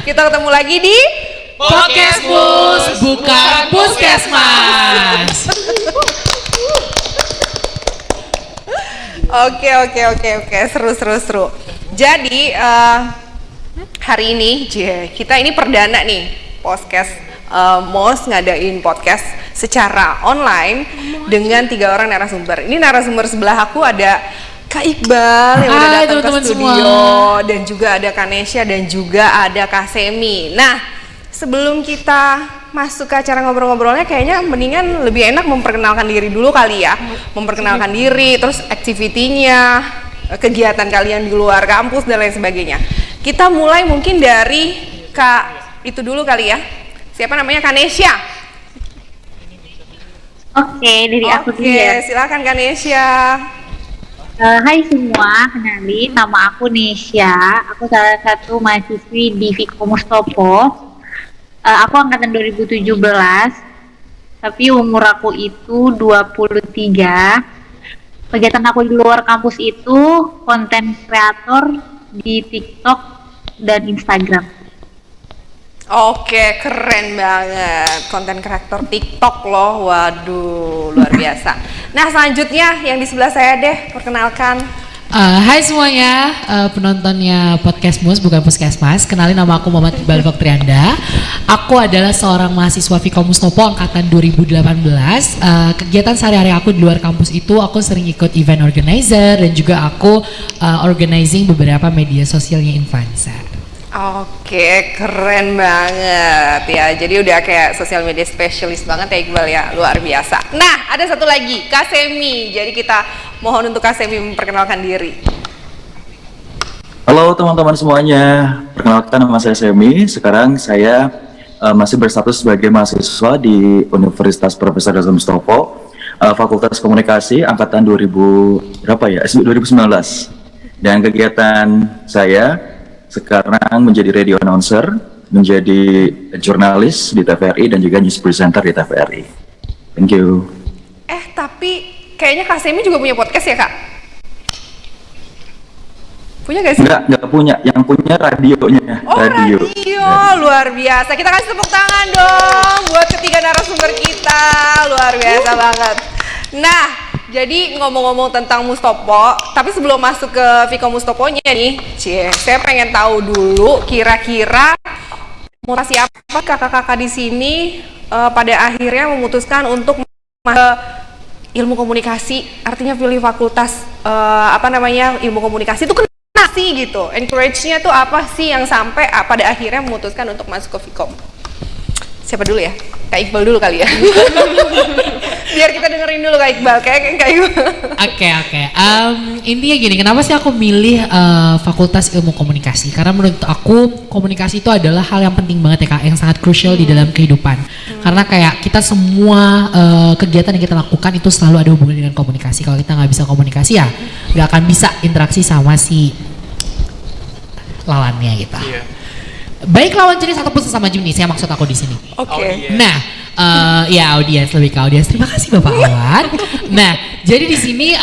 Kita ketemu lagi di Podcastmus, bukan Puskesmas. Oke, seru. Jadi hari ini kita ini perdana nih podcast MOS ngadain podcast secara online dengan 3 orang narasumber. Ini narasumber sebelah aku ada Kak Iqbal yang udah datang ke studio semua. Dan juga ada Kanesha dan juga ada Kak Semi. Nah, sebelum kita masuk ke acara ngobrol-ngobrolnya, kayaknya mendingan lebih enak memperkenalkan diri dulu kali ya. Memperkenalkan diri, terus activity-nya, kegiatan kalian di luar kampus dan lain sebagainya. Kita mulai mungkin dari Kak itu dulu kali ya. Siapa namanya? Kanesha. Oke, dari aku dulu ya. Silakan Kanesha. Hai semua, kenalin nama aku Nesya. Aku salah satu mahasiswi di Viko Mustopo. Aku angkatan 2017, tapi umur aku itu 23. Kegiatan aku di luar kampus itu konten kreator di TikTok dan Instagram. Oke, keren banget. Konten kreator TikTok loh. Waduh, luar biasa. Nah, selanjutnya yang di sebelah saya deh, perkenalkan. Hai semuanya, penontonnya Podcastmus bukan Puskesmas. Kenalin, nama aku Muhammad Iqbal Faktrianda. Aku adalah seorang mahasiswa Viko Mustopo angkatan 2018. Kegiatan sehari-hari aku di luar kampus itu aku sering ikut event organizer dan juga aku organizing beberapa media sosialnya Infansa. Oke, keren banget ya. Jadi udah kayak sosial media specialist banget ya Iqbal ya, luar biasa. Nah, ada satu lagi, Kak Semi. Jadi kita mohon untuk Kak Semi memperkenalkan diri. Halo teman-teman semuanya, perkenalkan nama saya Semi. Sekarang saya masih berstatus sebagai mahasiswa di Universitas Profesor Dr. Mustopo, Fakultas Komunikasi angkatan 2019. Dan kegiatan saya sekarang menjadi radio announcer, menjadi jurnalis di TVRI dan juga news presenter di TVRI. Thank you. Tapi kayaknya Kak Semi juga punya podcast ya Kak? Punya gak sih? Enggak punya, yang punya radionya. Oh, radio. Luar biasa. Kita kasih tepuk tangan dong buat ketiga narasumber kita. Luar biasa banget. Nah, jadi ngomong-ngomong tentang Mustopo, tapi sebelum masuk ke Viko Mustoponya nih, saya pengen tahu dulu kira-kira motivasi apa kakak-kakak di sini pada akhirnya memutuskan untuk masuk ilmu komunikasi, artinya pilih fakultas ilmu komunikasi itu kenapa sih gitu? Encourage-nya tuh apa sih yang sampai pada akhirnya memutuskan untuk masuk ke Vkom? Siapa dulu ya? Kak Iqbal dulu kali ya. Biar kita dengerin dulu Kak Iqbal. Kak Iqbal. Oke. Intinya gini, kenapa sih aku milih Fakultas Ilmu Komunikasi? Karena menurut aku komunikasi itu adalah hal yang penting banget ya Kak, yang sangat krusial di dalam kehidupan. Karena kayak kita semua kegiatan yang kita lakukan itu selalu ada hubungan dengan komunikasi. Kalau kita nggak bisa komunikasi ya nggak akan bisa interaksi sama si lawannya gitu. Iya. Baik lawan jenis ataupun sesama jenis, ya maksud aku di sini. Oke. Nah, ya audiens, lebih ke audiens. Terima kasih Bapak Awan. Nah, jadi di sini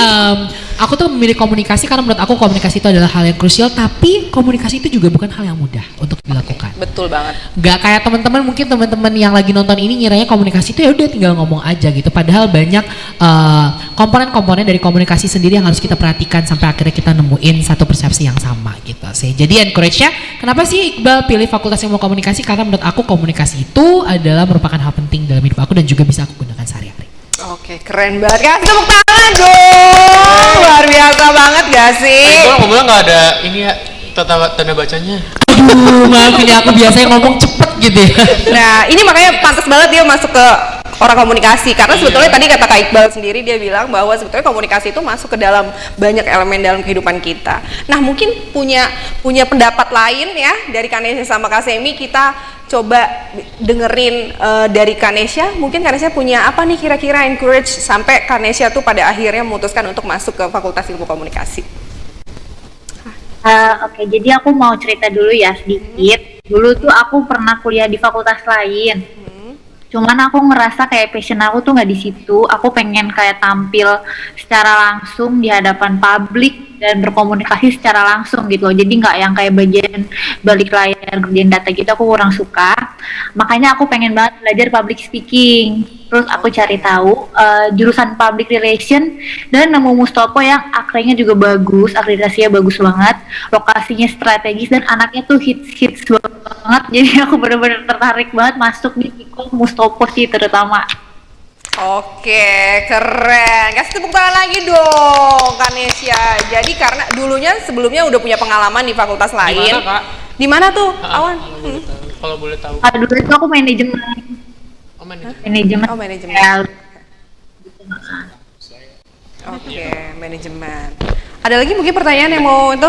aku tuh memilih komunikasi karena menurut aku komunikasi itu adalah hal yang krusial, tapi komunikasi itu juga bukan hal yang mudah untuk dilakukan. Betul banget. Gak kayak teman-teman yang lagi nonton ini ngiranya komunikasi itu ya udah tinggal ngomong aja gitu. Padahal banyak komponen-komponen dari komunikasi sendiri yang harus kita perhatikan sampai akhirnya kita nemuin satu persepsi yang sama gitu sih. Jadi encourage-nya, kenapa sih Iqbal pilih Fakultas Ilmu Komunikasi? Karena menurut aku komunikasi itu adalah merupakan hal penting dalam hidup aku dan juga bisa aku gunakan sehari-hari. Oke, keren banget. Kasih tepuk tangan dong. Luar biasa banget gak sih? Ngomongnya nggak ada ini ya, tanda bacanya. Aduh, maafin ya, aku biasanya ngomong cepet gitu ya. Nah, ini makanya pantas banget dia masuk ke orang komunikasi, karena sebetulnya tadi kata Kak Iqbal sendiri, dia bilang bahwa sebetulnya komunikasi itu masuk ke dalam banyak elemen dalam kehidupan kita. Nah, mungkin punya pendapat lain ya dari Kanesha sama Kak Semi. Kita coba dengerin dari Kanesha. Mungkin Kanesha punya apa nih kira-kira encourage sampai Kanesha tuh pada akhirnya memutuskan untuk masuk ke Fakultas Ilmu Komunikasi. Oke, jadi aku mau cerita dulu ya sedikit. Dulu tuh aku pernah kuliah di fakultas lain. Cuman aku ngerasa kayak passion aku tuh nggak di situ. Aku pengen kayak tampil secara langsung di hadapan publik dan berkomunikasi secara langsung gitu loh. Jadi nggak yang kayak bagian balik layar ngerjain data gitu, aku kurang suka. Makanya aku pengen banget belajar public speaking. Terus aku cari tahu jurusan public relation dan nemu Mustopo yang akrenya juga bagus, akreditasinya bagus banget, lokasinya strategis dan anaknya tuh hits banget. Jadi aku bener-bener tertarik banget masuk di Vkom Mustopo sih terutama. Oke, keren. Kasih tepuk tangan lagi dong, Kanesya. Jadi karena dulunya sebelumnya udah punya pengalaman di fakultas lain. Di mana, Kak? Di mana tuh, Awan? Kalau boleh tahu. Dulu itu aku manajemen. Oh, manajemen. Manajemen. Oh, manajemen. Ya, Oke, manajemen. Ada lagi mungkin pertanyaan yang mau itu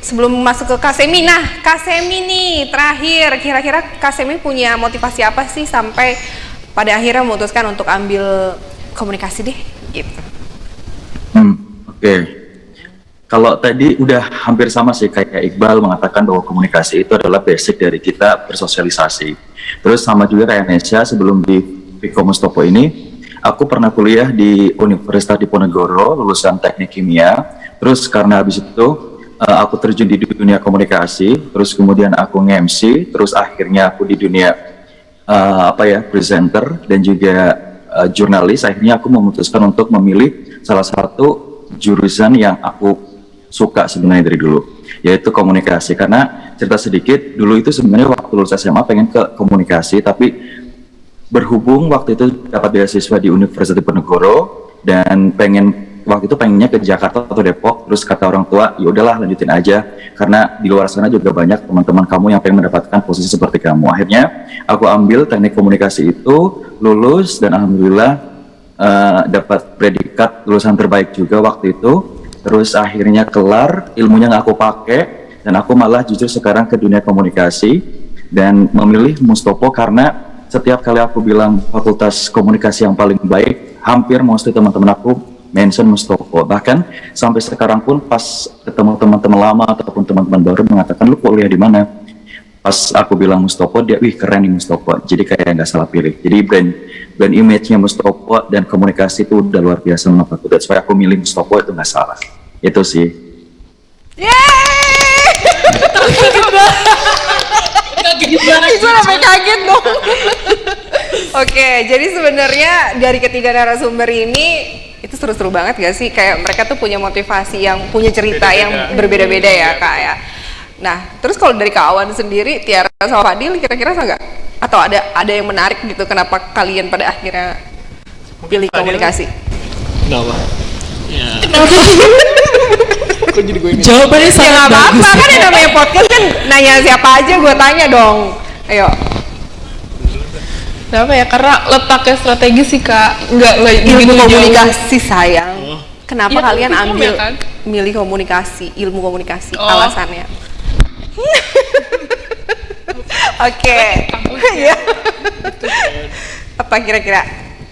sebelum masuk ke Kasemi. Nah, Kasemi nih terakhir, kira-kira Kasemi punya motivasi apa sih sampai pada akhirnya memutuskan untuk ambil komunikasi deh, gitu. Oke. Kalau tadi udah hampir sama sih kayak Iqbal mengatakan bahwa komunikasi itu adalah basic dari kita bersosialisasi. Terus sama juga kayak Nesya, sebelum di Vkom Mustopo ini, aku pernah kuliah di Universitas Diponegoro, lulusan teknik kimia. Terus karena habis itu aku terjun di dunia komunikasi, terus kemudian aku nge-MC, terus akhirnya aku di dunia presenter dan juga jurnalis. Akhirnya aku memutuskan untuk memilih salah satu jurusan yang aku suka sebenarnya dari dulu, yaitu komunikasi. Karena cerita sedikit, dulu itu sebenarnya waktu lulus SMA pengen ke komunikasi, tapi berhubung waktu itu dapat beasiswa di Universitas Diponegoro dan waktu itu pengennya ke Jakarta atau Depok, terus kata orang tua, ya udahlah lanjutin aja, karena di luar sana juga banyak teman-teman kamu yang pengen mendapatkan posisi seperti kamu. Akhirnya aku ambil teknik komunikasi itu, lulus, dan alhamdulillah dapat predikat lulusan terbaik juga waktu itu. Terus akhirnya kelar, ilmunya nggak aku pakai, dan aku malah jujur sekarang ke dunia komunikasi dan memilih Mustopo karena setiap kali aku bilang fakultas komunikasi yang paling baik, hampir mostly teman-teman aku mention Mustopo. Bahkan sampai sekarang pun pas ketemu teman-teman lama ataupun teman-teman baru mengatakan, lu kuliah di mana? Pas aku bilang Mustopo, dia, wih keren nih Mustopo. Jadi kayak nggak salah pilih. Jadi brand image-nya Mustopo dan komunikasi itu udah luar biasa menurut aku. That's why aku milih Mustopo, itu nggak salah. Itu sih. Yeay! Itu sampai kaget dong. Oke, jadi sebenarnya dari ketiga narasumber ini itu seru-seru banget gak sih? Kayak mereka tuh punya motivasi yang punya cerita yang berbeda-beda ya Kak ya. Nah, terus kalau dari Kak Awan sendiri, Tiara sama Fadil kira-kira sama nggak? Atau ada yang menarik gitu kenapa kalian pada akhirnya pilih komunikasi? Kenapa? Ya. Kok jadi gue ini? Jawabannya Ya sangat nggak bagus. apa-apa, kan yang namanya podcast kan nanya siapa aja gue tanya dong. Ayo. Kenapa ya? Karena letaknya strategis sih Kak. Nggak Ilmu begitu komunikasi sayang. Kenapa Iya, kalian ilmu ambil ya kan? milih komunikasi, ilmu komunikasi, Oh. alasannya? Oke. Iya. Apa kira-kira?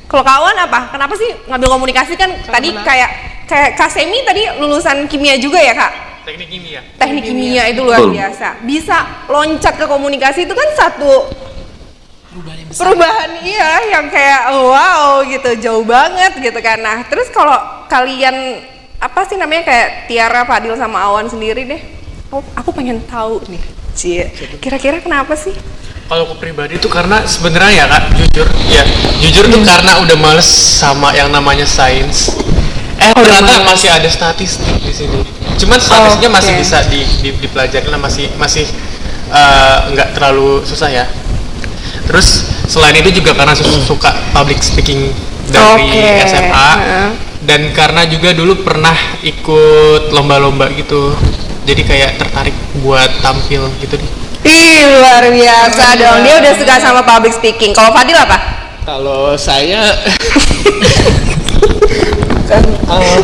Kalau kawan apa? Kenapa sih ngambil komunikasi kan tadi kayak Kak Semi tadi lulusan kimia juga ya Kak? Teknik kimia. Teknik kimia itu luar Betul. biasa. Bisa loncat ke komunikasi itu kan satu perubahan iya yang kayak wow gitu, jauh banget gitu kan. Nah, terus kalau kalian apa sih namanya kayak Tiara, Fadil sama Awan sendiri deh. Aku pengen tahu nih. Cie. Kira-kira kenapa sih? Kalau aku pribadi tuh karena sebenarnya ya Kak, jujur tuh karena udah males sama yang namanya sains. Ternyata masih ada statistik di sini. Cuman statistiknya masih bisa dipelajari lah, masih nggak terlalu susah ya. Terus selain itu juga karena suka public speaking dari SMA dan karena juga dulu pernah ikut lomba-lomba gitu. Jadi kayak tertarik buat tampil gitu deh. Ih, luar biasa dong. Dia udah suka sama public speaking. Kalau Fadil apa? Kalau saya kan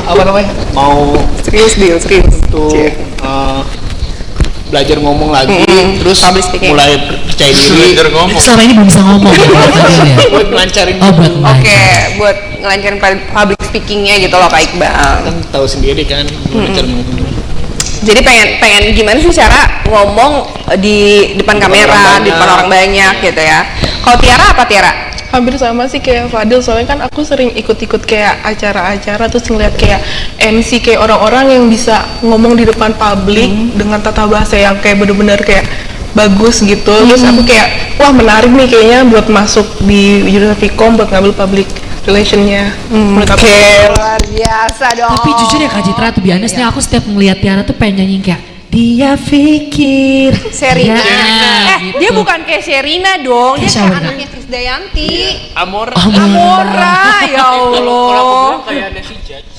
apa namanya mau Serius untuk belajar ngomong lagi, terus public speaking. mulai percaya diri, Belajar ngomong. Selama ini belum bisa ngomong ya, Pak Fadil ya? buat melancarin. Oh, buat Oke, buat ngelancarin public speakingnya gitu loh Kak Iqbal. Kan tahu sendiri kan belajar ngomong. Jadi pengen gimana sih cara ngomong di depan kamera, orang di depan orang banyak gitu ya. Kalau Tiara apa Tiara? hampir sama sih kayak Fadil, soalnya kan aku sering ikut-ikut kayak acara-acara terus ngeliat kayak MC kayak orang-orang yang bisa ngomong di depan publik dengan tata bahasa yang kayak bener-bener kayak bagus gitu. Terus aku kayak wah menarik nih kayaknya buat masuk di jurusan Vkom buat ngambil public relationnya. Menurut aku. Luar biasa dong. Tapi jujur ya Kak Citra, tuh biasa nih aku setiap ngeliat Tiara tuh pengen nyanyiin kayak dia pikir Sherina. gitu. Dia bukan kayak Sherina dong, dia Kayak kayak siapa, Kak? anaknya Krisdayanti. Amor. Amora, ya Kalau aku Allah. bilang kayak Nancy Judge.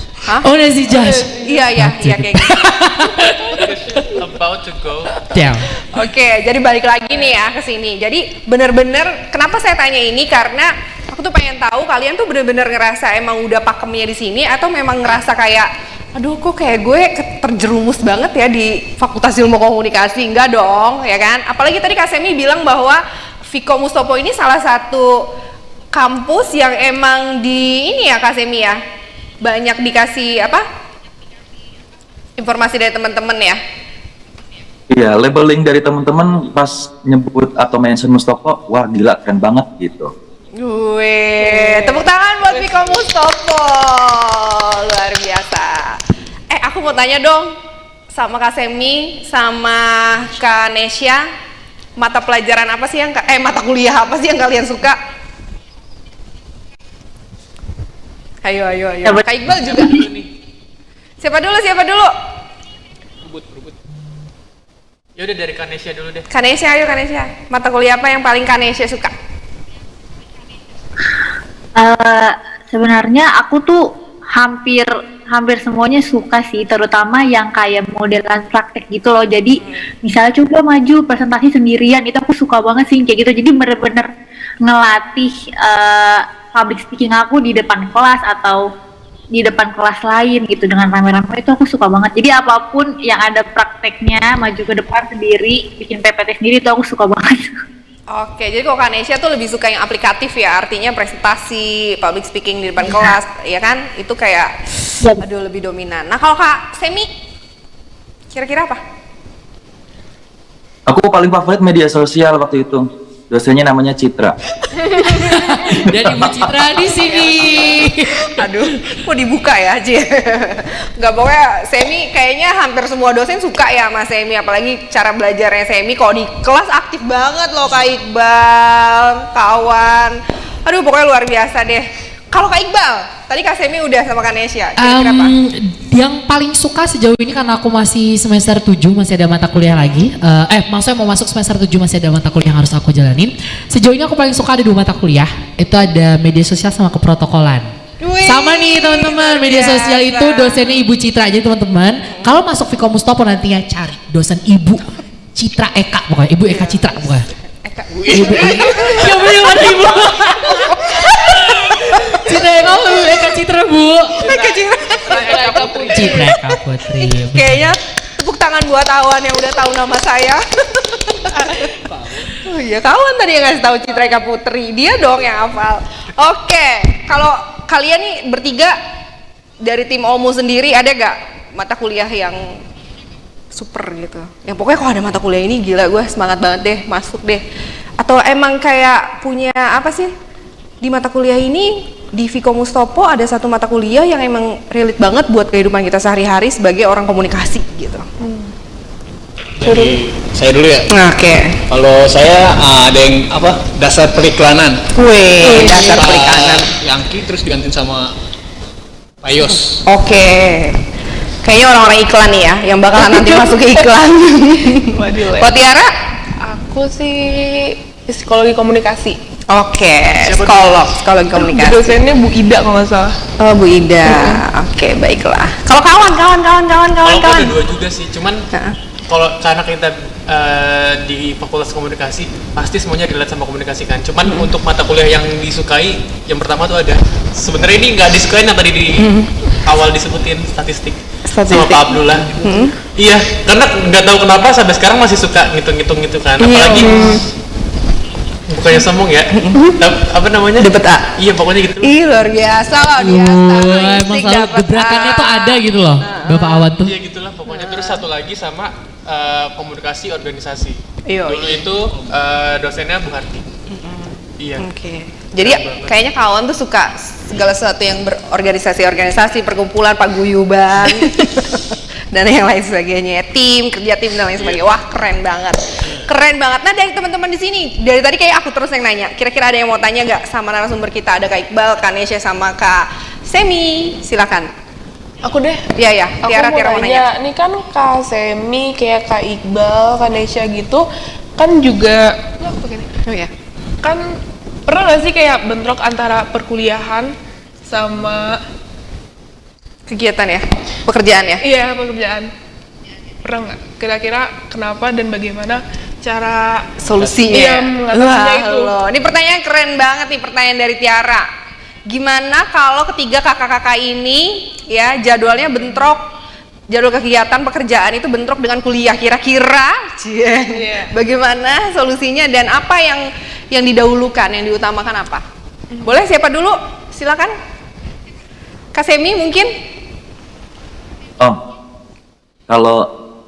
Oh Nancy Judge. Iya kayak gitu. About to go. Damn. Oke, jadi balik lagi nih ya ke sini. Jadi bener-bener kenapa saya tanya ini karena aku tuh pengen tahu kalian tuh bener-bener ngerasa emang udah pakemnya di sini atau memang ngerasa kayak aduh kok kayak gue terjerumus banget ya di Fakultas Ilmu Komunikasi. Enggak dong, ya kan? Apalagi tadi Kak Semi bilang bahwa Vkom Mustopo ini salah satu kampus yang emang di ini ya Kak Semi ya. Banyak dikasih apa? Informasi dari teman-teman ya. Iya, labeling dari teman-teman pas nyebut atau mention Mustopo, wah gila keren banget gitu. Wih, tepuk tangan buat Vkom Mustopo, luar biasa. Aku mau tanya dong, sama Kak Semi, sama Kak Nesya, mata pelajaran apa sih yang mata kuliah apa sih yang kalian suka? Ayo. Kak Iqbal juga. Siapa dulu? Rebut. Ya udah dari Kanesha dulu deh. Kak Nesya, ayo Kak Nesya. Mata kuliah apa yang paling Kak Nesya suka? Sebenarnya aku tuh hampir semuanya suka sih, terutama yang kayak modelan praktek gitu loh. Jadi misalnya coba maju presentasi sendirian, itu aku suka banget sih kayak gitu. Jadi bener-bener ngelatih public speaking aku di depan kelas atau di depan kelas lain gitu dengan rame-rame, itu aku suka banget. Jadi apapun yang ada prakteknya, maju ke depan sendiri, bikin PPT sendiri, itu aku suka banget. Oke, jadi kalau Kak Nesya tuh lebih suka yang aplikatif ya, artinya presentasi, public speaking di depan kelas, ya kan? Itu kayak, aduh lebih dominan. Nah kalau Kak Semi, kira-kira apa? Aku paling favorit media sosial waktu itu. Dosennya namanya Citra. Dan Ibu Citra di sini. Aduh, kok dibuka ya, Ci? Nggak, pokoknya Semi kayaknya hampir semua dosen suka ya sama Semi, apalagi cara belajarnya Semi. Kalau di kelas aktif banget loh Kak Iqbal, kawan. Aduh, pokoknya luar biasa deh. Kalau Kak Iqbal, tadi Kak Semi udah sama Kak Nesya, kira-kira apa? Yang paling suka sejauh ini karena aku masih semester 7, masih ada mata kuliah lagi. Maksudnya mau masuk semester 7 masih ada mata kuliah yang harus aku jalanin. Sejauh ini aku paling suka ada 2 mata kuliah. Itu ada media sosial sama keprotokolan. Wih, Sama nih teman-teman, media luar sosial biasa. itu dosennya Ibu Citra. Jadi teman-teman, kalau masuk Vkom Mustopo nantinya cari dosen Ibu Citra Eka, bukan Ibu Eka Citra, bukan. Ibu Eka. Mana Ibu? Citra Eka, Bu Eka Citra, Bu. Eka Citra. Citra Eka Putri. Kayaknya tepuk tangan buat Awan yang udah tahu nama saya. Oh iya, kawan tadi yang ngasih tahu Citra Eka Putri, dia dong yang hafal. Oke, kalau kalian nih bertiga dari tim OMU sendiri ada gak mata kuliah yang super gitu? Yang pokoknya kalau ada mata kuliah ini gila gue semangat banget deh, masuk deh. Atau emang kayak punya apa sih di mata kuliah ini? Di Vkom Mustopo ada satu mata kuliah yang emang relate banget buat kehidupan kita sehari-hari sebagai orang komunikasi gitu. Jadi saya dulu ya. Oke. Kalau saya ada yang apa? Dasar periklanan. Wih, dasar Pak perikanan. Yangki terus digantiin sama Pak Yos. Oke. Kayaknya orang-orang iklan nih ya, yang bakalan nanti masuk ke iklan. Kok Tiara? Aku sih psikologi komunikasi. Oke, psikologi komunikasi. Dosennya Bu Ida kalau nggak salah. Oh, Bu Ida. Oke, baiklah. Kalau kawan. Kalau aku ada 2 juga sih, cuman Heeh. kalau karena kita di Fakultas Komunikasi pasti semuanya relate sama komunikasi kan. Cuman untuk mata kuliah yang disukai, yang pertama tuh ada. Sebenarnya ini nggak disukain yang tadi di awal disebutin statistik sama Pak Abdullah. Iya, karena nggak tahu kenapa sampai sekarang masih suka ngitung-ngitung gitu kan. Apalagi bukannya sombong ya, apa namanya? Dapat A. Iya, pokoknya gitu. Ih, luar biasa loh biasa. Emang selalu gebrakannya tuh ada gitu loh, Bapak Awan tuh. Iya gitulah pokoknya. Terus satu lagi sama komunikasi organisasi. Iya. Dulu itu dosennya Bu Harti. Iya. Oke. Jadi kayaknya kawan tuh suka segala sesuatu yang berorganisasi, perkumpulan, paguyuban dan yang lain sebagainya. Kerja tim dan lain sebagainya. Wah, keren banget. Keren banget. Nah, dari teman-teman di sini, dari tadi kayak aku terus yang nanya. Kira-kira ada yang mau tanya nggak sama narasumber kita? Ada Kak Iqbal, Kak Nesya sama Kak Semi. Silakan. Aku deh. Iya. Aku Tiara mau mau nanya. nanya, nih kan Kak Semi, kayak Kak Iqbal, Kak Nesya gitu, kan juga, Oh ya. kan pernah nggak sih kayak bentrok antara perkuliahan sama Kegiatan ya? Pekerjaan ya? iya pekerjaan? Pernah nggak? Kira-kira kenapa dan bagaimana cara Solusinya. Iya, mengatasinya itu. loh. Ini pertanyaan keren banget nih, pertanyaan dari Tiara. Gimana kalau ketiga kakak-kakak ini ya jadwalnya bentrok, jadwal kegiatan pekerjaan itu bentrok dengan kuliah, kira-kira bagaimana solusinya dan apa yang didahulukan, yang diutamakan apa? Boleh siapa dulu? Silakan. Kak Semi mungkin? Oh, kalau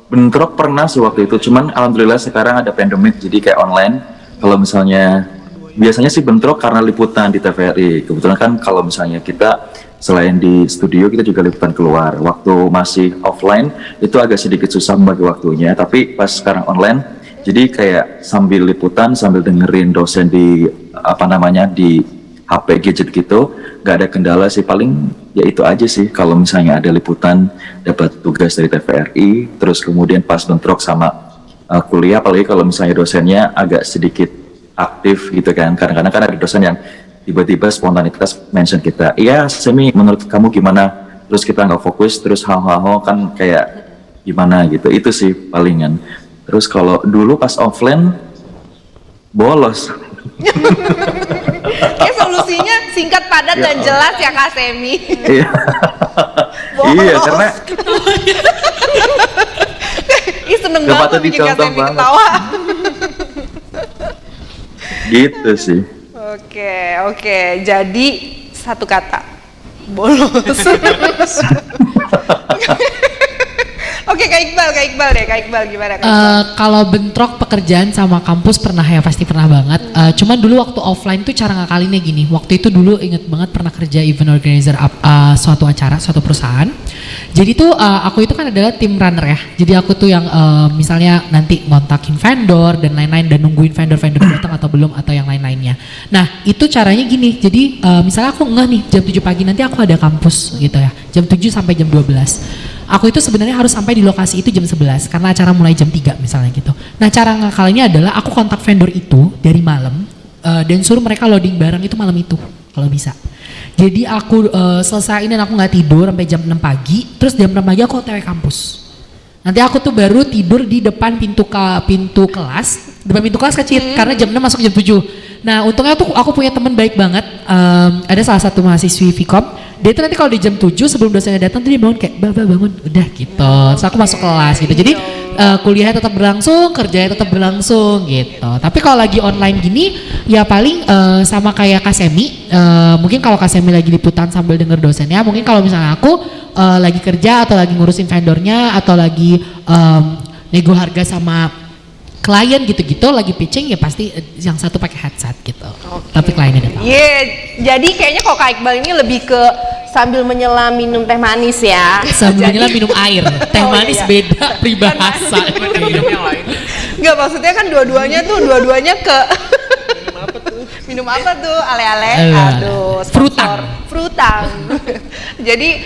bentrok pernah sih waktu itu, cuman alhamdulillah sekarang ada pandemik jadi kayak online. Kalau misalnya biasanya sih bentrok karena liputan di TVRI. Kebetulan kan kalau misalnya kita selain di studio kita juga liputan keluar. Waktu masih offline itu agak sedikit susah membagi waktunya, tapi pas sekarang online jadi kayak sambil liputan sambil dengerin dosen di di HP gadget gitu, nggak ada kendala sih. Paling ya itu aja sih, kalau misalnya ada liputan dapat tugas dari TVRI terus kemudian pas bentrok sama kuliah, apalagi kalau misalnya dosennya agak sedikit aktif gitu kan. Kadang-kadang kan ada dosen yang tiba-tiba spontanitas mention kita, iya Semi menurut kamu gimana, terus kita nggak fokus, terus hal-hal kan kayak gimana gitu. Itu sih palingan. Terus kalau dulu pas offline bolos. Kayak solusinya singkat, padat dan jelas ya Kak Semi. Iya. Iya, karena Ih, seneng Gak banget patut bikin Kak dicontoh Semi banget. ketawa. gitu sih. Oke. Jadi satu kata, bolos. Oke, Kak Iqbal deh. Kak Iqbal gimana? Kak Iqbal? Kalau bentrok pekerjaan sama kampus pernah ya, pasti pernah banget. Cuman dulu waktu offline tuh cara ngakalinnya gini. Waktu itu dulu inget banget pernah kerja event organizer suatu acara, suatu perusahaan. Jadi tuh aku itu kan adalah tim runner ya. Jadi aku tuh yang misalnya nanti ngontakin vendor dan lain-lain dan nungguin vendor-vendor datang atau belum atau yang lain-lainnya. Nah itu caranya gini. Jadi misalnya aku ngeh nih jam 7 pagi nanti aku ada kampus gitu ya. Jam 7 sampai jam 12. Aku itu sebenarnya harus sampai di lokasi itu jam 11 karena acara mulai jam 3 misalnya gitu. Nah cara ngakalinnya adalah aku kontak vendor itu dari malam dan suruh mereka loading barang itu malam itu kalau bisa. Jadi aku selesaiin dan aku nggak tidur sampai jam 6 pagi, terus jam 6 pagi aku OTW kampus. Nanti aku tuh baru tidur di depan pintu kelas, depan pintu kelas kecil karena jam 6 masuk jam 7. Nah untungnya tuh aku punya teman baik banget, ada salah satu mahasiswi Vkom. Dia tuh nanti kalau di jam 7 sebelum dosennya datang tuh dia bangun kayak bangun udah gitu. Terus aku masuk kelas gitu. Jadi kuliahnya tetap berlangsung, kerjanya tetap berlangsung gitu. Tapi kalau lagi online gini ya paling sama kayak Kak Semi. Mungkin kalau Kak Semi lagi liputan sambil denger dosennya, mungkin kalau misalnya aku lagi kerja atau lagi ngurusin vendornya atau lagi nego harga sama klien gitu-gitu lagi pitching ya pasti yang satu pakai headset gitu. Tapi kliennya datang. Jadi kayaknya kok Kak Iqbal ini lebih ke sambil menyelam minum teh manis ya. Sambil menyelam minum air. Teh manis iya. beda peribahasa. Minum yang lain. Enggak, maksudnya kan dua-duanya ke minum apa tuh? Ale-ale. Aduh, sponsor. Frutang. Jadi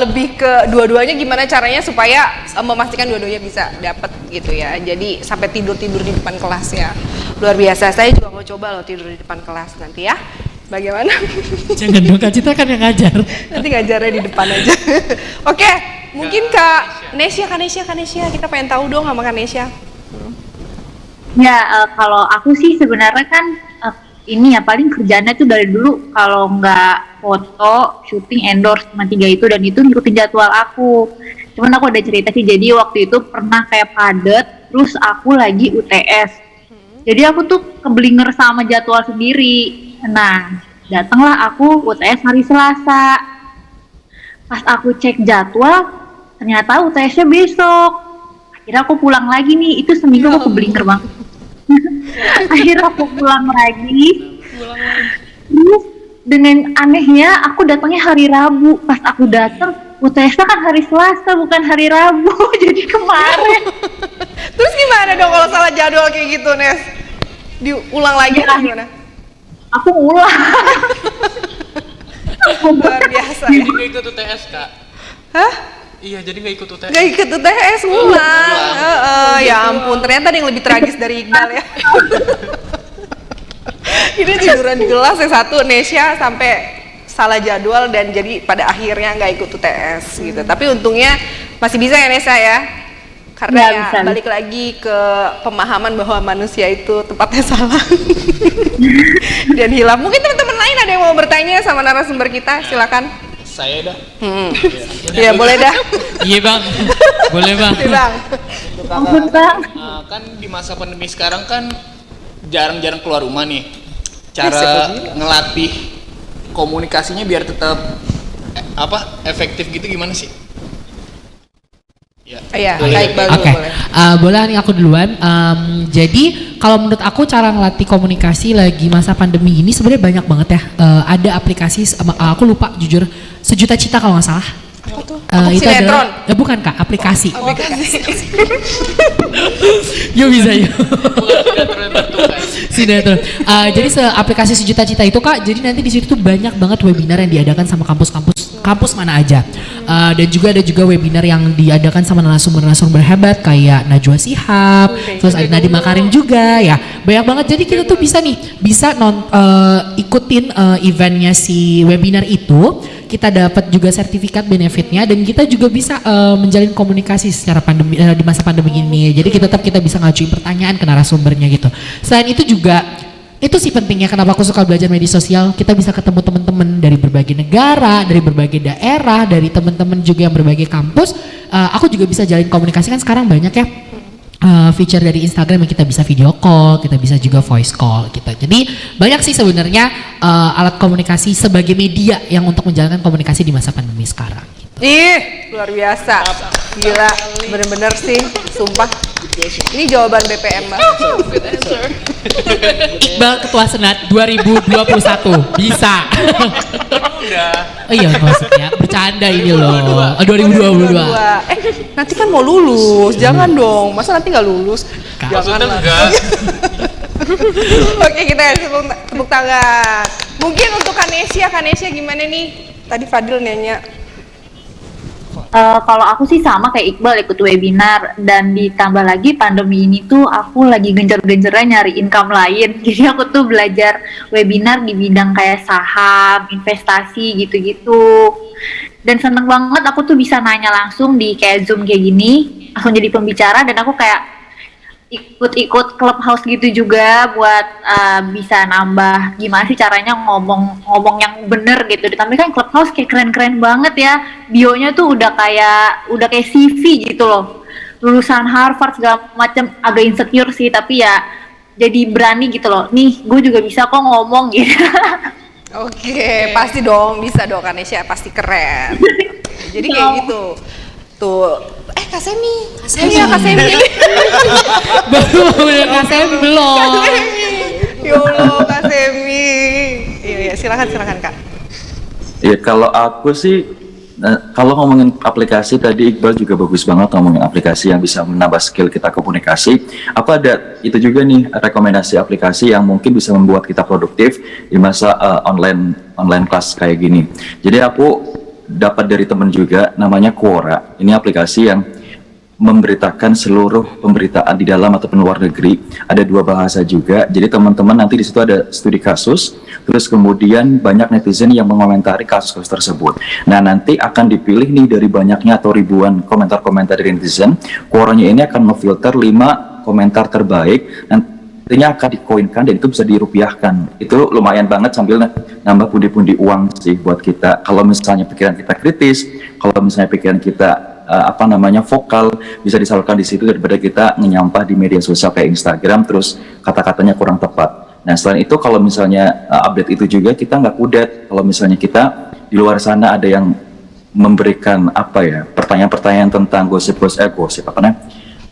lebih ke dua-duanya gimana caranya supaya memastikan dua-duanya bisa dapat gitu ya. Jadi sampai tidur di depan kelas ya. Luar biasa. Saya juga mau coba loh tidur di depan kelas nanti ya. Bagaimana? Jangan dong, Kak Citra kan yang ngajar. Nanti ngajarnya di depan aja. Oke, mungkin Kak Nesya, kita pengen tahu dong sama Kak Nesya. Ya, kalau aku sih sebenarnya kan ini ya paling kerjaannya tuh dari dulu kalau nggak foto, syuting, endorse sama 3 itu dan itu ngikutin jadwal aku. Cuman aku ada cerita sih, jadi waktu itu pernah kayak padet, terus aku lagi UTS. Jadi aku tuh keblinger sama jadwal sendiri. Nah, datanglah aku UTS hari Selasa. Pas aku cek jadwal, ternyata UTS-nya besok. Akhirnya aku pulang lagi nih, itu seminggu aku keblinger banget. Akhirnya aku pulang lagi, Terus dengan anehnya aku datangnya hari Rabu. Pas aku datang, UTS kan hari Selasa bukan hari Rabu. Jadi kemarin Terus gimana dong kalau salah jadwal kayak gitu, Nes? Diulang lagi atau gimana? aku ulang. Luar biasa. Jadi nggak ikut UTS, Kak. Hah? Iya, jadi nggak ikut UTS. Gak ikut UTS ulang. Ya ampun, ternyata ada yang lebih tragis dari Iqbal ya. Ini tiduran di kelas yang satu Nesya sampai salah jadwal dan jadi pada akhirnya nggak ikut UTS gitu. Tapi untungnya masih bisa ya Nesya ya. Karena Ya, ya, bisa. balik lagi ke pemahaman bahwa manusia itu tempatnya salah dan hilang. Mungkin teman-teman lain ada yang mau bertanya sama narasumber kita, silakan. Saya dah. Ya boleh dah. Iya bang, boleh bang. Nih, Bang. Ampun bang. Kan di masa pandemi sekarang kan jarang-jarang keluar rumah nih. Cara ngelatih komunikasinya biar tetap efektif gitu gimana sih? Ya. Iya, Boleh. baik bagus Oke, boleh. boleh nih aku duluan. Jadi kalau menurut aku cara ngelatih komunikasi lagi masa pandemi ini sebenarnya banyak banget ya. Ada aplikasi, aku lupa jujur, Sejuta Cita kalau nggak salah. Apa tuh? Itu Sinetron. adalah, bukan kak, aplikasi. Aplikasi. Yuk bisa yuk. Bukan sinetron tertukan. Sinetron. Jadi aplikasi Sejuta Cita itu kak, jadi nanti di situ tuh banyak banget webinar yang diadakan sama kampus mana aja. Dan juga ada webinar yang diadakan sama narasumber hebat kayak Najwa Shihab, terus ada Nadiem Makarim juga ya. Banyak banget. Jadi kita tuh bisa ikutin eventnya si webinar itu. Kita dapat juga sertifikat benefitnya dan kita juga bisa menjalin komunikasi secara pandemi di masa pandemi ini. Jadi kita bisa ngajuin pertanyaan ke narasumbernya gitu. Selain itu juga itu sih pentingnya kenapa aku suka belajar media sosial. Kita bisa ketemu teman-teman dari berbagai negara, dari berbagai daerah, dari teman-teman juga yang berbagai kampus. Aku juga bisa jalin komunikasi kan sekarang banyak ya. Feature dari Instagram yang kita bisa video call, kita bisa juga voice call gitu. Jadi banyak sih sebenarnya alat komunikasi sebagai media yang untuk menjalankan komunikasi di masa pandemi sekarang. Ih, luar biasa. Gila, bener-bener sih, sumpah. Ini jawaban BPM banget. Iqbal Ketua Senat 2021 bisa. Udah. Oh iya maksudnya bercanda ini loh. 2022. Nanti kan mau lulus, jangan dong. Masa nanti nggak lulus? Jangan Maksudnya lah. enggak. Oke, kita tepuk tangan. Mungkin untuk Kanesya gimana nih? Tadi Fadil nanya. Kalau aku sih sama kayak Iqbal ikut webinar dan ditambah lagi pandemi ini tuh aku lagi gencar-gencarnya nyari income lain. Jadi aku tuh belajar webinar di bidang kayak saham, investasi gitu-gitu. Dan seneng banget aku tuh bisa nanya langsung di kayak Zoom kayak gini, langsung jadi pembicara dan aku kayak ikut clubhouse gitu juga buat bisa nambah gimana sih caranya ngomong yang bener gitu. Ditambah kan clubhouse kayak keren-keren banget ya, bionya tuh udah kayak CV gitu loh, lulusan Harvard segala macam. Agak insecure sih tapi ya jadi berani gitu loh, nih gue juga bisa kok ngomong gitu. Oke, pasti dong, bisa dong Kanesya, pasti keren. Jadi kayak gitu. Tuh, Kak Semi. Iya, Kak Semi. Baru udah ngasih belum. Ya Allah, Kak Semi. Iya, silakan Kak. Ya kalau aku sih, kalau ngomongin aplikasi tadi Iqbal juga bagus banget ngomongin aplikasi yang bisa menambah skill kita komunikasi. Apa ada itu juga nih rekomendasi aplikasi yang mungkin bisa membuat kita produktif di masa online kelas kayak gini. Jadi aku dapat dari teman juga namanya Quora. Ini aplikasi yang memberitakan seluruh pemberitaan di dalam ataupun luar negeri. Ada 2 bahasa juga. Jadi teman-teman nanti di situ ada studi kasus, terus kemudian banyak netizen yang mengomentari kasus-kasus tersebut. Nah, nanti akan dipilih nih dari banyaknya atau ribuan komentar-komentar dari netizen. Quoranya ini akan memfilter 5 komentar terbaik. Nantinya akan dikoinkan dan itu bisa dirupiahkan. Itu lumayan banget sambil nambah pundi-pundi uang sih buat kita. Kalau misalnya pikiran kita kritis, kalau misalnya pikiran kita vokal, bisa disalurkan di situ daripada kita nyampah di media sosial kayak Instagram terus kata-katanya kurang tepat. Nah, selain itu kalau misalnya update itu juga kita nggak kudet. Kalau misalnya kita di luar sana ada yang memberikan pertanyaan-pertanyaan tentang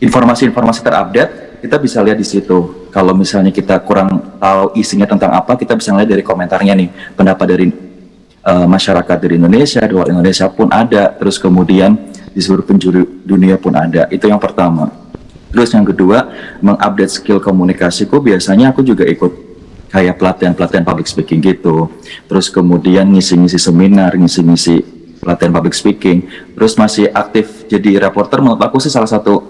informasi-informasi terupdate, kita bisa lihat di situ. Kalau misalnya kita kurang tahu isinya tentang apa, kita bisa lihat dari komentarnya nih, pendapat dari masyarakat dari Indonesia, di luar Indonesia pun ada, terus kemudian di seluruh penjuru dunia pun ada. Itu yang pertama. Terus yang kedua, mengupdate skill komunikasiku. Biasanya aku juga ikut kayak pelatihan public speaking gitu. Terus kemudian ngisi-ngisi seminar, ngisi-ngisi pelatihan public speaking. Terus masih aktif jadi reporter. Menurut aku sih salah satu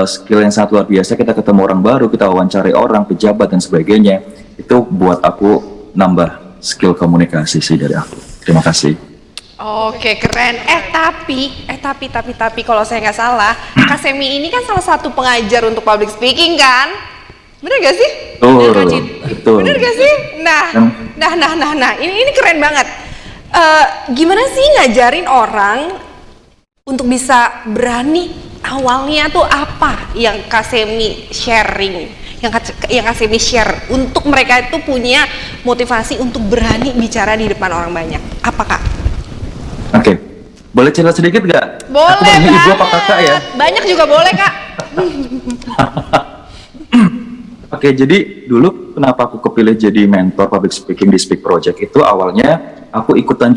skill yang sangat luar biasa. Kita ketemu orang baru, kita wawancari orang, pejabat dan sebagainya. Itu buat aku nambah skill komunikasi sih dari aku. Terima kasih. Oke, keren. Tapi kalau saya nggak salah, Kak Semi ini kan salah satu pengajar untuk public speaking kan? Bener gak sih? Betul. Bener gak sih? Nah, ini keren banget. Gimana sih ngajarin orang untuk bisa berani? Awalnya tuh apa yang Kak Semi sharing? Yang Kak Semi share untuk mereka itu punya motivasi untuk berani bicara di depan orang banyak. Apa Kak? Oke. Boleh cerita sedikit gak? Boleh banget. Ibu apa kakak ya? Banyak juga boleh Kak. Oke, jadi dulu kenapa aku kepilih jadi mentor public speaking di Speak Project itu awalnya aku ikutan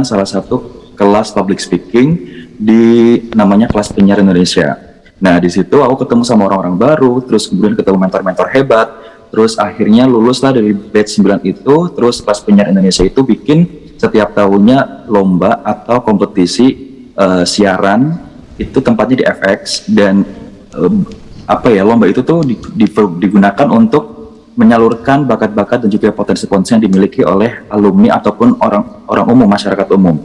salah satu kelas public speaking di namanya kelas penyiar Indonesia. Nah, di situ aku ketemu sama orang-orang baru, terus kemudian ketemu mentor-mentor hebat, terus akhirnya luluslah dari batch 9 itu, terus kelas penyiar Indonesia itu bikin setiap tahunnya lomba atau kompetisi siaran, itu tempatnya di FX dan lomba itu tuh digunakan untuk menyalurkan bakat-bakat dan juga potensi-potensi yang dimiliki oleh alumni ataupun orang umum, masyarakat umum.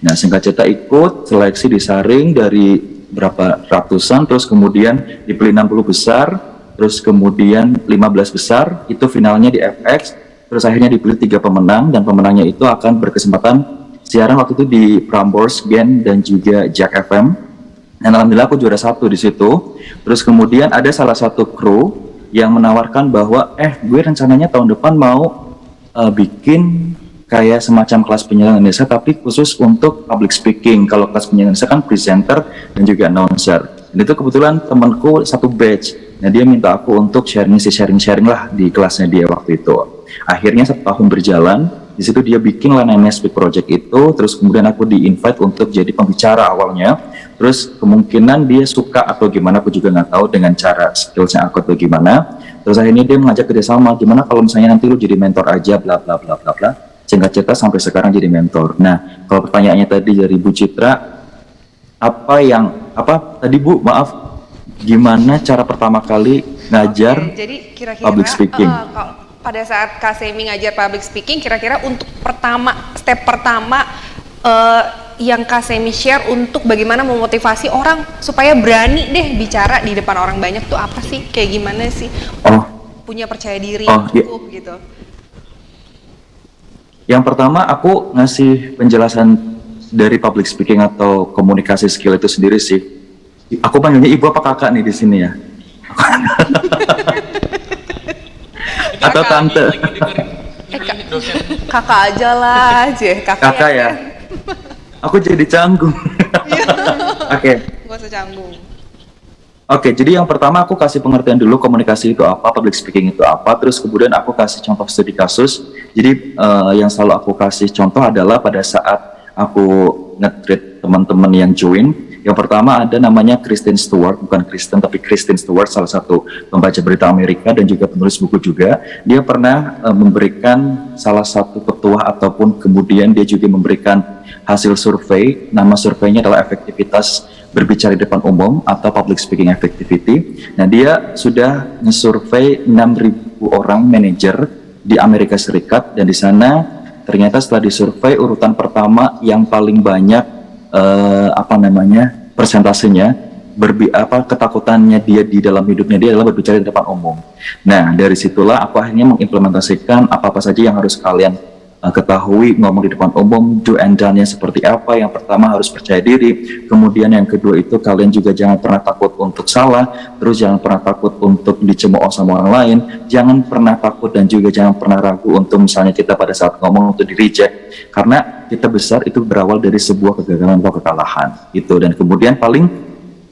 Nah, singkat cerita ikut seleksi disaring dari berapa ratusan, terus kemudian dipilih 60 besar, terus kemudian 15 besar, itu finalnya di FX, terus akhirnya dipilih 3 pemenang, dan pemenangnya itu akan berkesempatan siaran waktu itu di Prambors, Gen, dan juga Jack FM. Dan alhamdulillah aku juara 1 di situ. Terus kemudian ada salah satu kru yang menawarkan bahwa gue rencananya tahun depan mau bikin kayak semacam kelas penyiaran Indonesia tapi khusus untuk public speaking. Kalau kelas penyiaran Indonesia kan presenter dan juga announcer. Dan itu kebetulan temanku satu batch. Nah, dia minta aku untuk sharing lah di kelasnya dia waktu itu. Akhirnya 1 tahun berjalan, di situ dia bikin lah namanya Speak Project itu. Terus kemudian aku di-invite untuk jadi pembicara awalnya. Terus kemungkinan dia suka atau gimana aku juga nggak tahu dengan cara skillsnya aku atau gimana. Terus akhirnya dia mengajak kerjasama, gimana kalau misalnya nanti lu jadi mentor aja bla bla bla bla bla. Singkat cerita sampai sekarang jadi mentor. Nah, kalau pertanyaannya tadi dari Bu Citra, gimana cara pertama kali ngajar jadi kira-kira, public speaking? Pada saat Kak Semi ngajar public speaking, kira-kira untuk step pertama yang Kak Semi share untuk bagaimana memotivasi orang supaya berani deh bicara di depan orang banyak tuh apa sih? Kayak gimana sih? Punya percaya diri cukup gitu. Yang pertama aku ngasih penjelasan dari public speaking atau komunikasi skill itu sendiri sih. Aku panggilnya ibu apa kakak nih di sini ya? Atau tante? Kakak aja lah, kakak ya. Aku jadi canggung. Oke. Gak usah canggung. Oke, jadi yang pertama aku kasih pengertian dulu komunikasi itu apa, public speaking itu apa, terus kemudian aku kasih contoh studi kasus. Jadi yang selalu aku kasih contoh adalah pada saat aku nge-treat teman-teman yang join. Yang pertama ada namanya Kristen Stewart, bukan Kristen tapi Kristen Stewart, salah satu pembaca berita Amerika dan juga penulis buku juga. Dia pernah memberikan salah satu petuah ataupun kemudian dia juga memberikan hasil survei. Nama surveinya adalah efektivitas berbicara di depan umum atau public speaking effectivity. Nah, dia sudah nge-survei 6.000 orang manajer di Amerika Serikat dan di sana ternyata setelah disurvei urutan pertama yang paling banyak persentasenya ketakutannya dia di dalam hidupnya dia adalah berbicara di depan umum. Nah, dari situlah aku akhirnya mengimplementasikan apa-apa saja yang harus kalian ketahui ngomong di depan umum, do and done-nya seperti apa. Yang pertama harus percaya diri, kemudian yang kedua itu kalian juga jangan pernah takut untuk salah, terus jangan pernah takut untuk dicemooh sama orang lain, jangan pernah takut dan juga jangan pernah ragu untuk misalnya kita pada saat ngomong untuk di-reject, karena kita besar itu berawal dari sebuah kegagalan atau kekalahan itu. Dan kemudian paling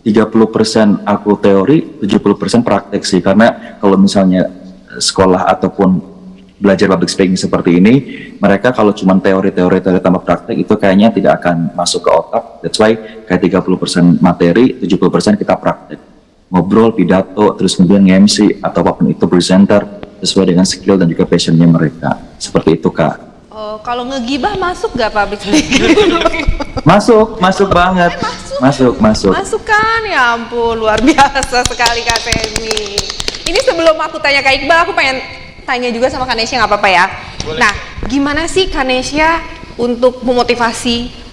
30% aku teori, 70% praktek sih. Karena kalau misalnya sekolah ataupun belajar public speaking seperti ini, mereka kalau cuma teori tambah praktek itu kayaknya tidak akan masuk ke otak. That's why kayak 30% materi, 70% kita praktek. Ngobrol, pidato, terus kemudian nge-MC atau apapun itu presenter sesuai dengan skill dan juga passionnya mereka. Seperti itu, Kak. Oh, kalau ngegibah masuk gak public speaking? Masuk banget. Masuk. Masuk kan? Ya ampun, luar biasa sekali Kak Semi. Ini sebelum aku tanya Kak Iqbal, aku pengen tanya juga sama Kak Nesya, nggak apa-apa ya? Boleh. Nah, gimana sih Kak Nesya untuk memotivasi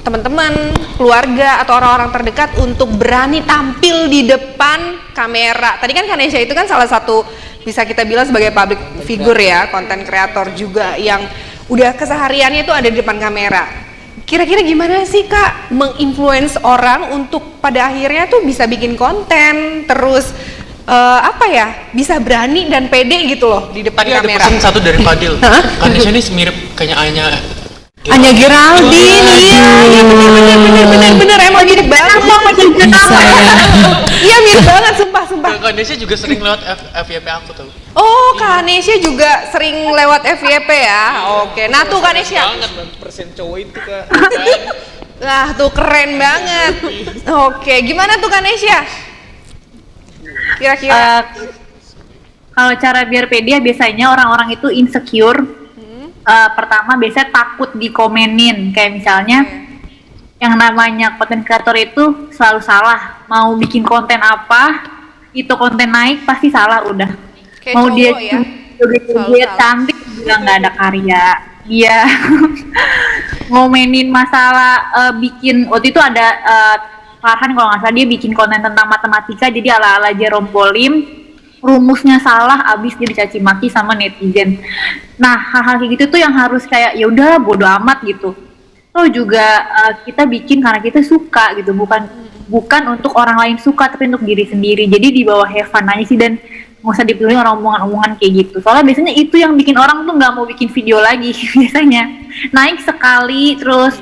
teman-teman, keluarga, atau orang-orang terdekat untuk berani tampil di depan kamera? Tadi kan Kak Nesya itu kan salah satu, bisa kita bilang sebagai public figure ya, konten kreator juga yang udah kesehariannya itu ada di depan kamera. Kira-kira gimana sih Kak menginfluence orang untuk pada akhirnya tuh bisa bikin konten, terus bisa berani dan pede gitu loh di depan Tadi kamera. ada pesan satu dari Fadil. Kan Nesya ini mirip kayaknya Anya Geraldine, iya bener emang mirip banget. Bisa ya. Iya mirip banget, sumpah. Kak Nesya juga sering lewat FYP aku tuh. Oh, Kak Nesya juga sering lewat FYP ya. Oke, nah tuh Kak Nesya. Banget persen cowok itu, Kak. Nah tuh keren banget. Oke, gimana tuh Kak Nesya? Kira-kira Kalau cara biar pede biasanya orang-orang itu insecure. Pertama biasanya takut dikomenin, kayak misalnya yang namanya konten kreator itu selalu salah. Mau bikin konten apa, itu konten naik pasti salah udah. Kayak Mau dia cowok ya? joget cantik bilang nggak ada karya. Dia ngomenin masalah bikin, waktu itu ada Farhan kalau nggak salah, dia bikin konten tentang matematika jadi ala-ala Jerome Pauline, rumusnya salah, abis dia dicaci maki sama netizen. Nah hal-hal kayak gitu tuh yang harus kayak ya udah bodo amat gitu. Atau juga kita bikin karena kita suka gitu, bukan untuk orang lain suka tapi untuk diri sendiri. Jadi di bawah have fun aja sih, dan nggak usah dipilih orang omongan-omongan kayak gitu. Soalnya biasanya itu yang bikin orang tuh nggak mau bikin video lagi biasanya. Naik sekali terus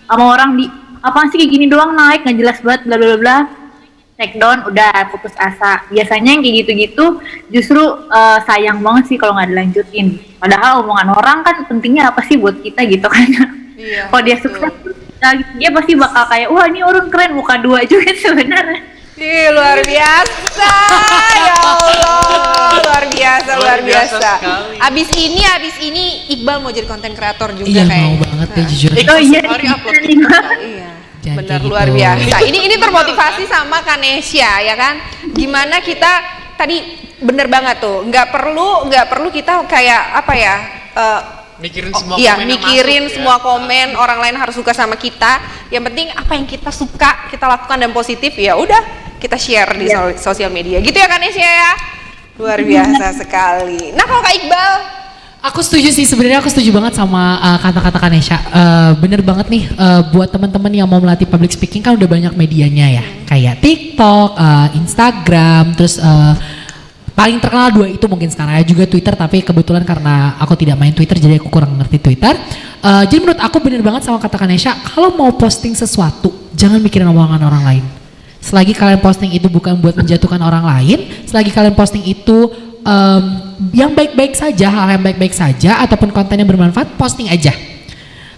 sama orang apaan sih kayak gini doang naik, nggak jelas banget bla bla bla, take down, udah putus asa. Biasanya yang kayak gitu-gitu justru sayang banget sih kalau nggak dilanjutin. Padahal omongan orang kan pentingnya apa sih buat kita gitu kan. Iya, Kalau dia sukses, dia pasti bakal kayak wah ini orang keren, muka dua juga sebenarnya. Ih, luar biasa, ya Allah, luar biasa. sekali. Abis ini Iqbal mau jadi konten kreator juga Iya mau kayaknya. banget ya jujur. Oh iya, Hari upload Iya, Jangan benar kayak luar gitu. biasa. Ini termotivasi sama Kak Nesya ya kan? Gimana kita tadi bener banget tuh, nggak perlu kita kayak apa ya? Mikirin semua Iya, komen yang mikirin masuk, semua ya. komen orang lain harus suka sama kita. Yang penting apa yang kita suka kita lakukan dan positif, ya udah kita share di sosial media. Gitu ya Kak Nesya ya. Luar biasa sekali. Nah kalau Kak Iqbal, Aku setuju sih, sebenarnya aku setuju banget sama kata-kata Kak Nesya. Bener banget nih, buat teman-teman yang mau melatih public speaking kan udah banyak medianya ya, kayak TikTok, Instagram, terus paling terkenal dua itu mungkin sekarang ya, juga Twitter, tapi kebetulan karena aku tidak main Twitter jadi aku kurang ngerti Twitter. Jadi menurut aku bener banget sama kata Kak Nesya, kalau mau posting sesuatu jangan mikirin omongan orang lain. Selagi kalian posting itu bukan buat menjatuhkan orang lain, selagi kalian posting itu yang baik-baik saja, hal yang baik-baik saja, ataupun konten yang bermanfaat, posting aja.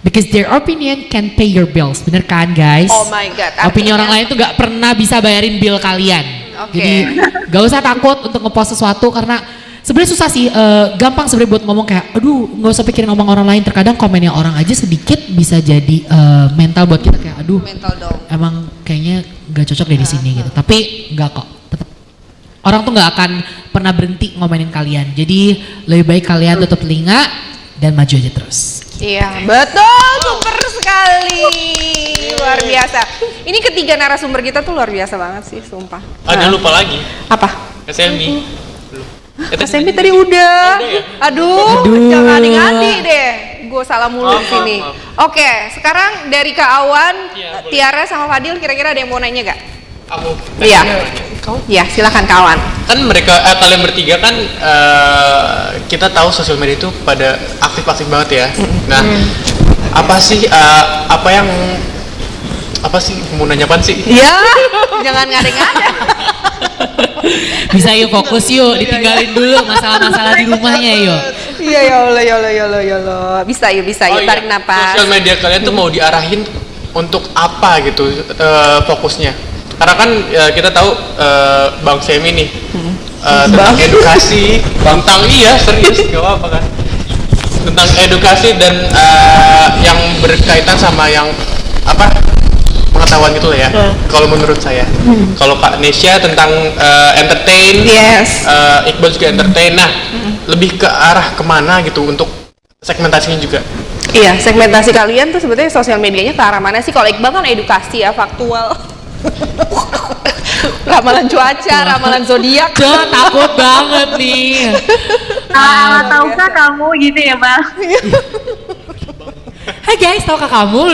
Because their opinion can pay your bills, bener kan guys? oh my god. Opini orang lain tuh gak pernah bisa bayarin bill kalian. Oke. Jadi gak usah takut untuk ngepost sesuatu, karena sebenarnya susah sih, gampang sebenarnya buat ngomong kayak, aduh nggak usah pikirin ngomong orang lain. Terkadang komennya orang aja sedikit bisa jadi mental buat kita kayak, aduh Mental dong. emang kayaknya gak cocok deh di sini gitu. Tapi nggak kok, tetap orang tuh nggak akan pernah berhenti ngomenin kalian. Jadi lebih baik kalian tutup telinga dan maju aja terus. Iya, betul, super sekali. Luar biasa. Ini ketiga narasumber kita tuh luar biasa banget sih, sumpah. Ada lupa lagi. Apa? SMI. SMP tadi udah. ya? Aduh, jangan ngadi deh. Gue salah mulu di Maaf, sini. maaf. Oke, sekarang dari Kak Awan, Iya, boleh. Tiara sama Fadil, kira-kira ada yang mau nanya gak? Aku. Iya. Ya, silakan Kak Awan. Kan mereka kalian bertiga kan kita tahu sosial media itu pada aktif-aktif banget ya. Nah, apa sih apa yang apa sih mau nanya apaan sih? Ya, jangan ngadeng-ngadeng. Bisa yuk fokus yuk, ditinggalin dulu masalah-masalah di rumahnya yuk. Iya ya Allah, ya Allah, ya Allah, ya Allah. Bisa yuk, tarik napas. Sosial media kalian tuh mau diarahin untuk apa gitu fokusnya? Karena kan kita tahu Bang Semi nih tentang edukasi, tentang serius gak apa kan? Tentang edukasi dan yang berkaitan sama yang pengetahuan gitu lah ya. Kalau menurut saya, kalau Kak Nesya tentang entertain, Yes. Iqbal juga entertain. Nah, lebih ke arah kemana gitu untuk segmentasinya juga? Iya, segmentasi kalian tuh sebetulnya sosial medianya ke arah mana sih? Kalau Iqbal kan edukasi ya, faktual. Ramalan cuaca, ramalan zodiak. Duh, takut banget nih. Tahukah kamu gitu ya, Bang? Hai guys, tahukah kamu